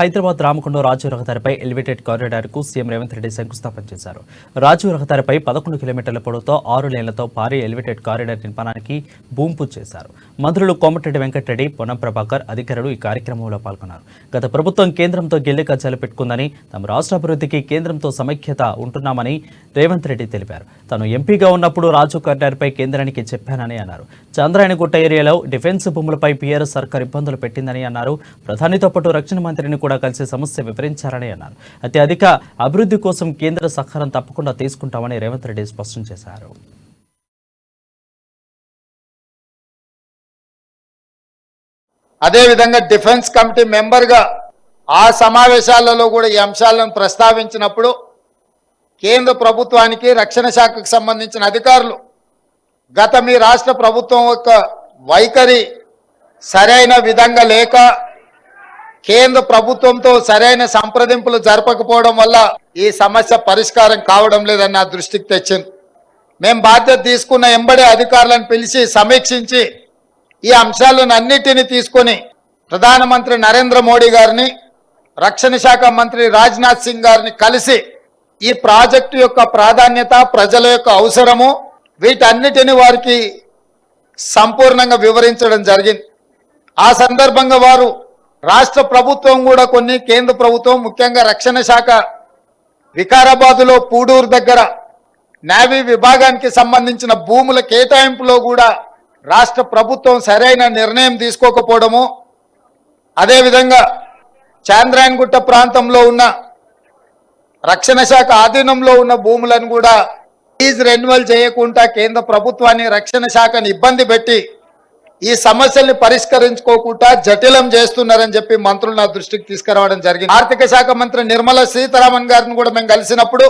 హైదరాబాద్ రామకొండ రాజు రహదారిపై elevated corridor కు CM Revanth Reddy శంకుస్థాపన చేశారు. రాజు రహదారిపై 11 కిలోమీటర్ల పొడవుతో 6 లేన్లతో భారీ ఎలివేటెడ్ కారిడార్ నిర్మాణానికి భూమి పూజ చేశారు. మంత్రులు కోమటిరెడ్డి వెంకటరెడ్డి, పొన్నం ప్రభాకర్ అధికారులు ఈ కార్యక్రమంలో పాల్గొన్నారు. గత ప్రభుత్వం కేంద్రంతో గిల్లిక పెట్టుకుందని, తమ రాష్ట్ర అభివృద్ధికి కేంద్రంతో సమైక్యత ఉంటున్నామని రేవంత్ రెడ్డి తెలిపారు. తాను ఎంపీగా ఉన్నప్పుడు రాజు కారిడార్పై కేంద్రానికి చెప్పానని అన్నారు. చంద్రాయణగుట్ట ఏరియాలో డిఫెన్స్ భూములపై పీఆర్ఎస్ సర్కార్ ఇబ్బందులు పెట్టిందని అన్నారు. ప్రధానితో పాటు రక్షణ మంత్రిని కూడా కలిసి సమస్య వివరించారని అన్నారు. అత్యధిక అభివృద్ధి కోసం కేంద్ర సహకారం తప్పకుండా తీసుకుంటామని రేవంత్ రెడ్డి స్పష్టం చేశారు. అదేవిధంగా డిఫెన్స్ కమిటీ మెంబర్గా ఆ సమావేశాలలో కూడా ఈ అంశాలను ప్రస్తావించినప్పుడు కేంద్ర ప్రభుత్వానికి రక్షణ శాఖకు సంబంధించిన అధికారులు గత మీ రాష్ట్ర ప్రభుత్వం యొక్క వైఖరి సరైన విధంగా లేక కేంద్ర ప్రభుత్వంతో సరైన సంప్రదింపులు జరపకపోవడం వల్ల ఈ సమస్య పరిష్కారం కావడం లేదని నా దృష్టికి తెచ్చింది. మేము బాధ్యత తీసుకున్న ఎంబడే అధికారులను పిలిచి సమీక్షించి ఈ అంశాలను అన్నిటినీ తీసుకొని ప్రధానమంత్రి నరేంద్ర మోడీ గారిని, రక్షణ శాఖ మంత్రి రాజ్నాథ్ సింగ్ గారిని కలిసి ఈ ప్రాజెక్టు యొక్క ప్రాధాన్యత, ప్రజల యొక్క అవసరము, వీటన్నిటిని వారికి సంపూర్ణంగా వివరించడం జరిగింది. ఆ సందర్భంగా వారు రాష్ట్ర ప్రభుత్వం కూడా కొన్ని, కేంద్ర ప్రభుత్వం ముఖ్యంగా రక్షణ శాఖ వికారాబాదులో పూడూరు దగ్గర నేవీ విభాగానికి సంబంధించిన భూముల కేటాయింపులో కూడా రాష్ట్ర ప్రభుత్వం సరైన నిర్ణయం తీసుకోకపోవడము, అదేవిధంగా చాంద్రాయణగుట్ట ప్రాంతంలో ఉన్న రక్షణ శాఖ ఆధీనంలో ఉన్న భూములను కూడా లీజ్ రెన్యువల్ చేయకుండా కేంద్ర ప్రభుత్వాన్ని, రక్షణ శాఖని ఇబ్బంది పెట్టి ఈ సమస్యల్ని పరిష్కరించుకోకుండా జటిలం చేస్తున్నారని చెప్పి మంత్రులు నా దృష్టికి తీసుకురావడం జరిగింది. ఆర్థిక శాఖ మంత్రి నిర్మలా సీతారామన్ గారిని కూడా మేము కలిసినప్పుడు